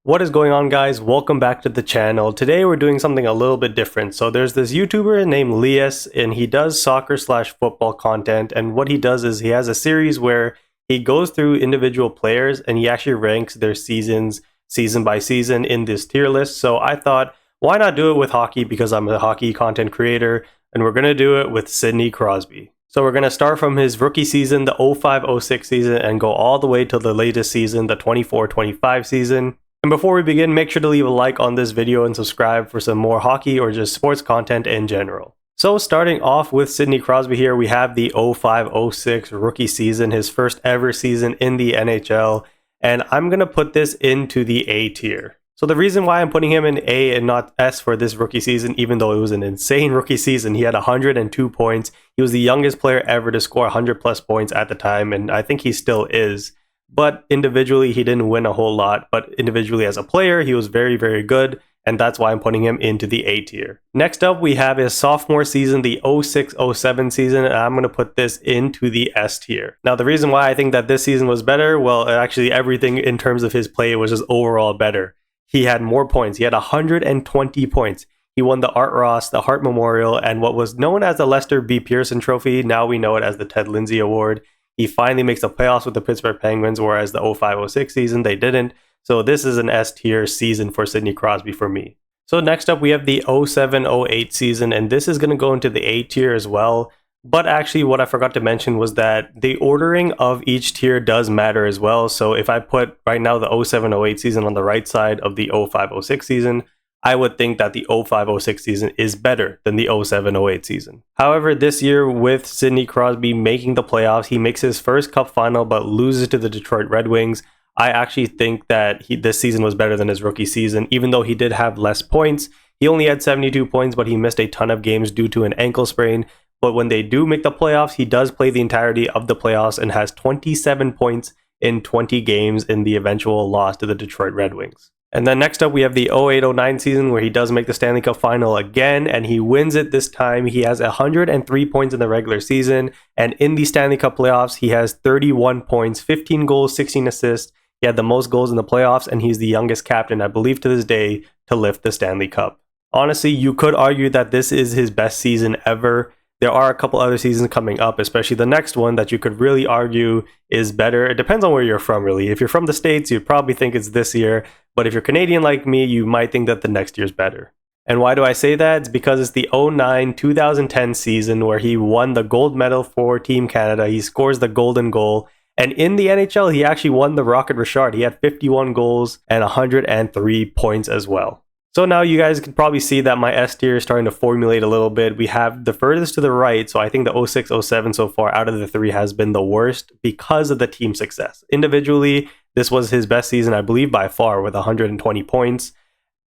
What is going on, guys? Welcome back to the channel. Today we're doing something a little bit different. So there's this YouTuber named Lias, and he does soccer/football content, and what he does is he has a series where he goes through individual players and he actually ranks their seasons season by season in this tier list. So I thought, why not do it with hockey, because I'm a hockey content creator, and we're going to do it with Sidney Crosby. So we're going to start from his rookie season, the 05-06 season, and go all the way to the latest season, the 24-25 season. And before we begin, make sure to leave a like on this video and subscribe for some more hockey or just sports content in general. So starting off with Sidney Crosby here, we have the 05-06 rookie season, his first ever season in the NHL, and I'm going to put this into the A tier. So the reason why I'm putting him in A and not S for this rookie season, even though it was an insane rookie season, he had 102 points. He was the youngest player ever to score 100 plus points at the time, and I think he still is. But individually, he didn't win a whole lot. But individually as a player, he was very, very good. And that's why I'm putting him into the A tier. Next up, we have his sophomore season, the 06-07 season. And I'm going to put this into the S tier. Now, the reason why I think that this season was better, well, actually everything in terms of his play was just overall better. He had more points. He had 120 points. He won the Art Ross, the Hart Memorial, and what was known as the Lester B. Pearson Trophy. Now we know it as the Ted Lindsay Award. He finally makes the playoffs with the Pittsburgh Penguins, whereas the 05-06 season, they didn't. So this is an S tier season for Sidney Crosby for me. So next up, we have the 07-08 season, and this is going to go into the A tier as well. But actually, what I forgot to mention was that the ordering of each tier does matter as well. So if I put right now the 07-08 season on the right side of the 05-06 season, I would think that the 05-06 season is better than the 07-08 season. However, this year with Sidney Crosby making the playoffs, he makes his first cup final but loses to the Detroit Red Wings. I actually think that this season was better than his rookie season, even though he did have less points. He only had 72 points, but he missed a ton of games due to an ankle sprain. But when they do make the playoffs, he does play the entirety of the playoffs and has 27 points in 20 games in the eventual loss to the Detroit Red Wings. And then next up, we have the 08-09 season where he does make the Stanley Cup final again, and he wins it this time. He has 103 points in the regular season, and in the Stanley Cup playoffs, he has 31 points, 15 goals, 16 assists. He had the most goals in the playoffs, and he's the youngest captain, I believe to this day, to lift the Stanley Cup. Honestly, you could argue that this is his best season ever. There are a couple other seasons coming up, especially the next one, that you could really argue is better. It depends on where you're from, really. If you're from the States, you'd probably think it's this year. But if you're Canadian like me, you might think that the next year's better. And why do I say that? It's because it's the 09-2010 season where he won the gold medal for Team Canada. He scores the golden goal. And in the NHL, he actually won the Rocket Richard. He had 51 goals and 103 points as well. So now you guys can probably see that my S tier is starting to formulate a little bit. We have the furthest to the right, so I think the 06-07 so far out of the three has been the worst because of the team success. Individually, this was his best season, I believe, by far, with 120 points.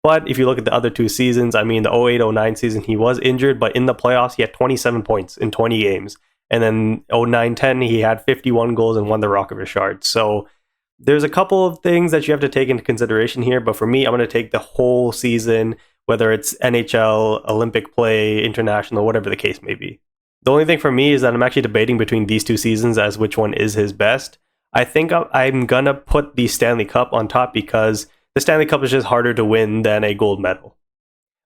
But if you look at the other two seasons, I mean, the 08-09 season, he was injured, but in the playoffs, he had 27 points in 20 games. And then 09-10, he had 51 goals and won the Rocket Richard. So there's a couple of things that you have to take into consideration here, but for me, I'm going to take the whole season, whether it's NHL, Olympic play, international, whatever the case may be. The only thing for me is that I'm actually debating between these two seasons as which one is his best. I think I'm going to put the Stanley Cup on top because the Stanley Cup is just harder to win than a gold medal.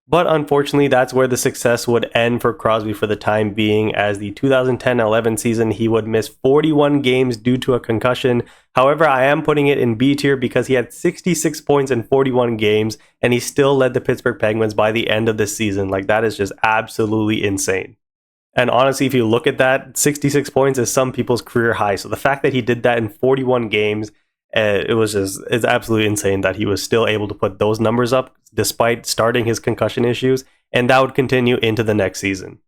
But unfortunately, that's where the success would end for Crosby for the time being, as the 2010-11 season, he would miss 41 games due to a concussion. However, I am putting it in B tier because he had 66 points in 41 games, and he still led the Pittsburgh Penguins by the end of the season. Like, that is just absolutely insane. And honestly, if you look at that, 66 points is some people's career high. So the fact that he did that in 41 games, it's absolutely insane that he was still able to put those numbers up despite starting his concussion issues, and that would continue into the next season.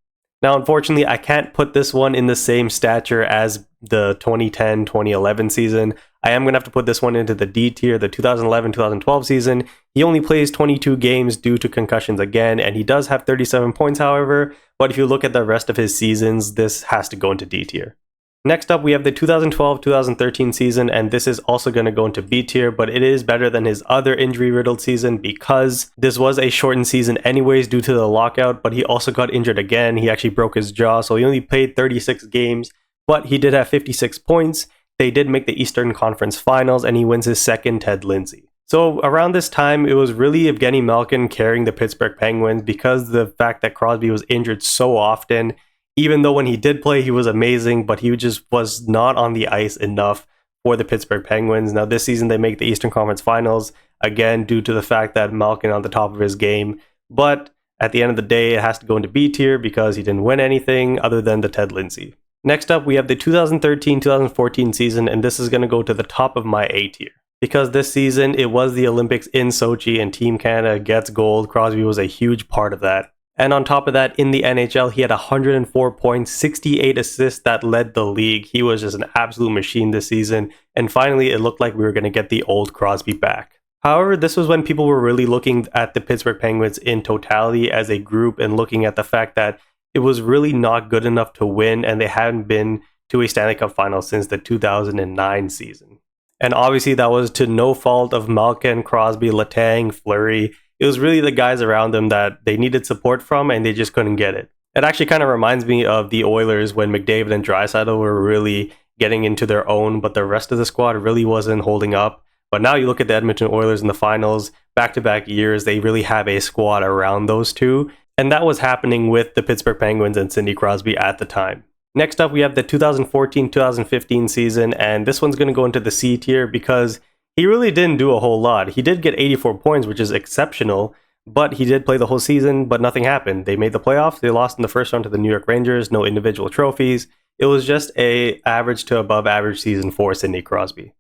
Now, unfortunately, I can't put this one in the same stature as the 2010-2011 season. I am going to have to put this one into the D tier, the 2011-2012 season. He only plays 22 games due to concussions again, and he does have 37 points, however, but if you look at the rest of his seasons, this has to go into D tier. Next up, we have the 2012-2013 season, and this is also going to go into B tier, but it is better than his other injury-riddled season because this was a shortened season anyways due to the lockout, but he also got injured again. He actually broke his jaw, so he only played 36 games, but he did have 56 points. They did make the Eastern Conference Finals, and he wins his second Ted Lindsay. So around this time, it was really Evgeny Malkin carrying the Pittsburgh Penguins because the fact that Crosby was injured so often. Even though when he did play, he was amazing, but he just was not on the ice enough for the Pittsburgh Penguins. Now this season, they make the Eastern Conference Finals, again, due to the fact that Malkin on the top of his game. But at the end of the day, it has to go into B tier because he didn't win anything other than the Ted Lindsay. Next up, we have the 2013-2014 season, and this is going to go to the top of my A tier. Because this season, it was the Olympics in Sochi and Team Canada gets gold. Crosby was a huge part of that. And on top of that, in the NHL, he had 104 points, 68 assists that led the league. He was just an absolute machine this season. And finally, it looked like we were going to get the old Crosby back. However, this was when people were really looking at the Pittsburgh Penguins in totality as a group and looking at the fact that it was really not good enough to win, and they hadn't been to a Stanley Cup final since the 2009 season. And obviously, that was to no fault of Malkin, Crosby, Letang, Fleury. It was really the guys around them that they needed support from, and they just couldn't get it. It actually kind of reminds me of the Oilers when McDavid and Draisaitl were really getting into their own, but the rest of the squad really wasn't holding up. But now you look at the Edmonton Oilers in the finals, back-to-back years, they really have a squad around those two. And that was happening with the Pittsburgh Penguins and Sidney Crosby at the time. Next up, we have the 2014-2015 season, and this one's going to go into the C tier because he really didn't do a whole lot. He did get 84 points, which is exceptional, but he did play the whole season, but nothing happened. They made the playoffs. They lost in the first round to the New York Rangers. No individual trophies. It was just a average to above average season for Sidney Crosby.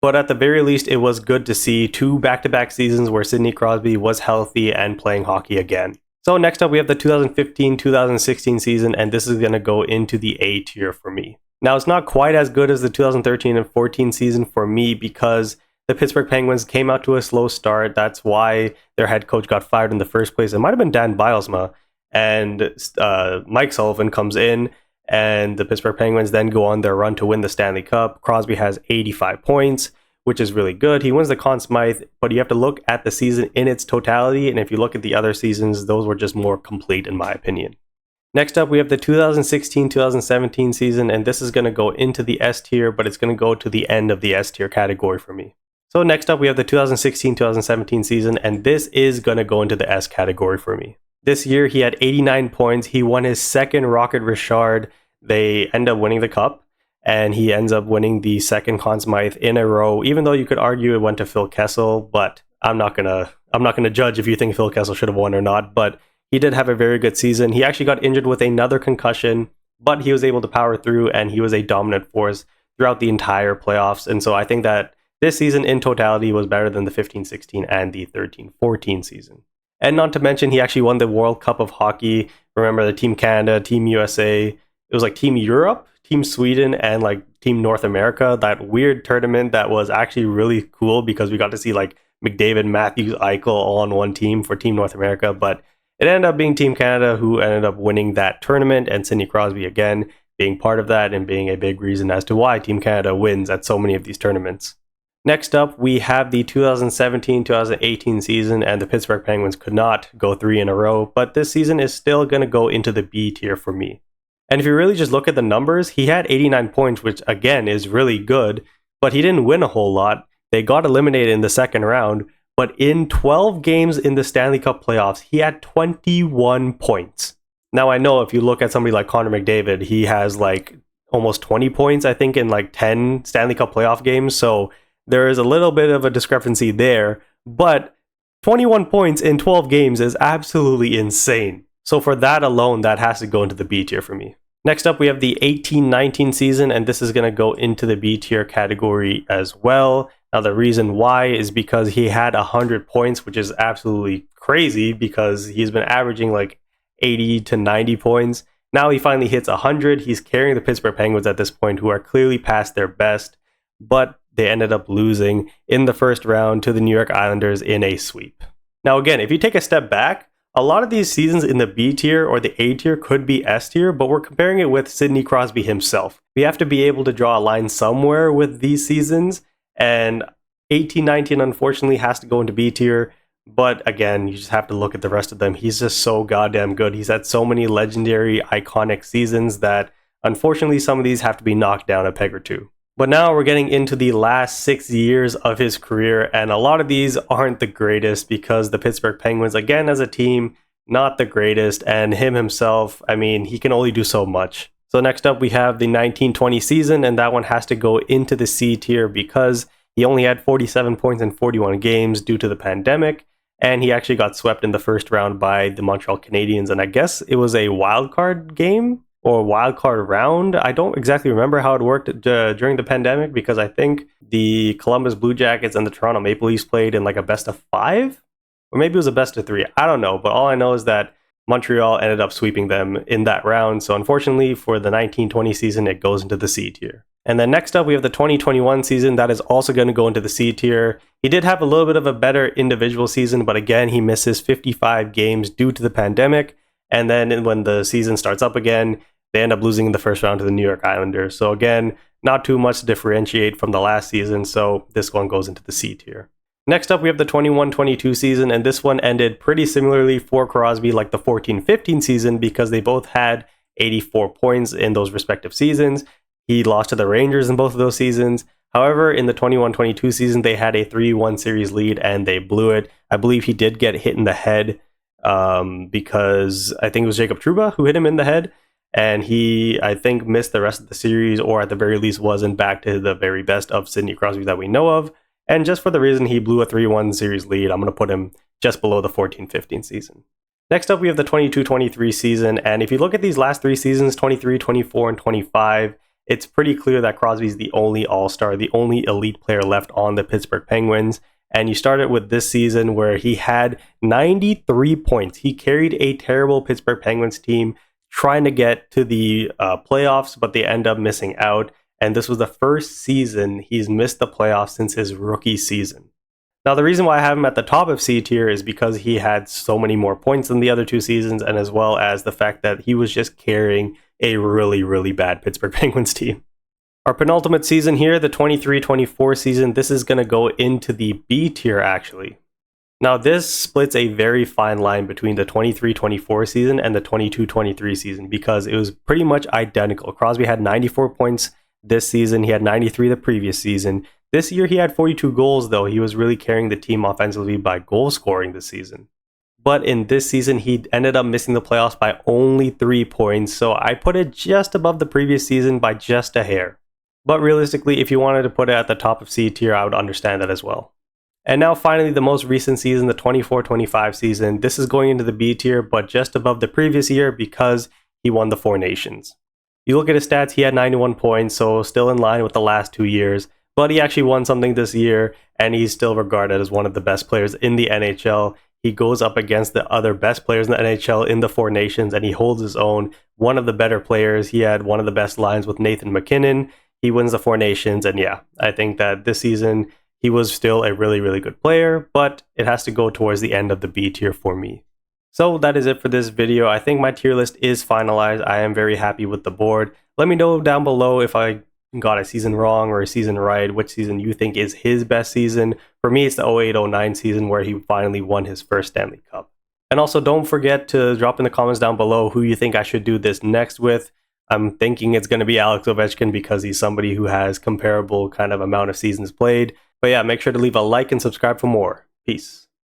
But at the very least, it was good to see 2 back-to-back seasons where Sidney Crosby was healthy and playing hockey again. So next up, we have the 2015-2016 season, and this is going to go into the A tier for me. Now, it's not quite as good as the 2013 and 14 season for me because the Pittsburgh Penguins came out to a slow start. That's why their head coach got fired in the first place. It might have been Dan Bilesma, and Mike Sullivan comes in, and the Pittsburgh Penguins then go on their run to win the Stanley Cup. Crosby has 85 points. Which is really good. He wins the Conn Smythe, but you have to look at the season in its totality, and if you look at the other seasons, those were just more complete in my opinion. Next up, we have the 2016-2017 season, and this is going to go into the S tier, but it's going to go to the end of the S tier category for me. So next up, we have the 2016-2017 season, and this is going to go into the S category for me. This year, he had 89 points. He won his second Rocket Richard. They end up winning the Cup. And he ends up winning the second Conn Smythe in a row, even though you could argue it went to Phil Kessel, but I'm not gonna judge if you think Phil Kessel should have won or not, but he did have a very good season. He actually got injured with another concussion, but he was able to power through, and he was a dominant force throughout the entire playoffs. And so I think that this season in totality was better than the 15-16 and the 13-14 season. And not to mention, he actually won the World Cup of Hockey. Remember the Team Canada, Team USA, it was like Team Europe, Team Sweden, and like Team North America, that weird tournament that was actually really cool because we got to see like McDavid, Matthews, Eichel all on one team for Team North America. But it ended up being Team Canada who ended up winning that tournament, and Sidney Crosby again being part of that and being a big reason as to why Team Canada wins at so many of these tournaments. Next up, we have the 2017-2018 season, and the Pittsburgh Penguins could not go 3 in a row, but this season is still going to go into the B tier for me. And if you really just look at the numbers, he had 89 points, which again is really good, but he didn't win a whole lot. They got eliminated in the second round, but in 12 games in the Stanley Cup playoffs, he had 21 points. Now I know if you look at somebody like Connor McDavid, he has like almost 20 points, I think, in like 10 Stanley Cup playoff games. So there is a little bit of a discrepancy there, but 21 points in 12 games is absolutely insane. So for that alone, that has to go into the B tier for me. Next up, we have the 18-19 season, and this is going to go into the B tier category as well. Now, the reason why is because he had 100 points, which is absolutely crazy because he's been averaging like 80 to 90 points. Now he finally hits 100. He's carrying the Pittsburgh Penguins at this point, who are clearly past their best, but they ended up losing in the first round to the New York Islanders in a sweep. Now, again, if you take a step back, a lot of these seasons in the B tier or the A tier could be S tier, but we're comparing it with Sidney Crosby himself. We have to be able to draw a line somewhere with these seasons, and 18-19 unfortunately has to go into B tier, but again, you just have to look at the rest of them. He's just so goddamn good. He's had so many legendary, iconic seasons that unfortunately some of these have to be knocked down a peg or two. But now we're getting into the last 6 years of his career, and a lot of these aren't the greatest because the Pittsburgh Penguins, again, as a team, not the greatest, and him himself, I mean, he can only do so much. So next up, we have the 1920 season, and that one has to go into the C tier because he only had 47 points in 41 games due to the pandemic, and he actually got swept in the first round by the Montreal Canadiens, and I guess it was a wild card game or wild card round. I don't exactly remember how it worked during the pandemic because I think the Columbus Blue Jackets and the Toronto Maple Leafs played in like a best of 5, or maybe it was a best of 3. I don't know, but all I know is that Montreal ended up sweeping them in that round. So unfortunately for the 1920 season, it goes into the C tier. And then next up, we have the 2021 season. That is also going to go into the C tier. He did have a little bit of a better individual season, but again, he misses 55 games due to the pandemic. And then when the season starts up again, they end up losing in the first round to the New York Islanders. So again, not too much to differentiate from the last season. So this one goes into the C tier. Next up, we have the 21-22 season, and this one ended pretty similarly for Crosby like the 14-15 season because they both had 84 points in those respective seasons. He lost to the Rangers in both of those seasons. However, in the 21-22 season, they had a 3-1 series lead and they blew it. I believe he did get hit in the head because I think it was Jacob Trouba who hit him in the head. And he, I think, missed the rest of the series, or at the very least wasn't back to the very best of Sidney Crosby that we know of. And just for the reason he blew a 3-1 series lead, I'm going to put him just below the 14-15 season. Next up, we have the 22-23 season. And if you look at these last 3 seasons, 23, 24, and 25, it's pretty clear that Crosby's the only all-star, the only elite player left on the Pittsburgh Penguins. And you started with this season where he had 93 points. He carried a terrible Pittsburgh Penguins team trying to get to the playoffs, but they end up missing out. And this was the first season he's missed the playoffs since his rookie season. Now, the reason why I have him at the top of C tier is because he had so many more points than the other 2 seasons, and as well as the fact that he was just carrying a really, really bad Pittsburgh Penguins team. Our penultimate season here, the 23-24 season, this is going to go into the B tier, actually. Now, this splits a very fine line between the 23-24 season and the 22-23 season because it was pretty much identical. Crosby had 94 points this season. He had 93 the previous season. This year, he had 42 goals, though. He was really carrying the team offensively by goal scoring this season. But in this season, he ended up missing the playoffs by only 3 points. So I put it just above the previous season by just a hair. But realistically, if you wanted to put it at the top of C tier, I would understand that as well. And now finally, the most recent season, the 24-25 season. This is going into the B tier, but just above the previous year because he won the 4 Nations. You look at his stats, he had 91 points, so still in line with the last 2 years. But he actually won something this year, and he's still regarded as one of the best players in the NHL. He goes up against the other best players in the NHL in the 4 Nations, and he holds his own. One of the better players. He had one of the best lines with Nathan MacKinnon. He wins the 4 Nations, and yeah, I think that this season he was still a really, really good player, but it has to go towards the end of the B tier for me. So that is it for this video. I think my tier list is finalized. I am very happy with the board. Let me know down below if I got a season wrong or a season right, which season you think is his best season. For me, it's the 08-09 season where he finally won his first Stanley Cup. And also don't forget to drop in the comments down below who you think I should do this next with. I'm thinking it's going to be Alex Ovechkin because he's somebody who has comparable kind of amount of seasons played. But yeah, make sure to leave a like and subscribe for more. Peace.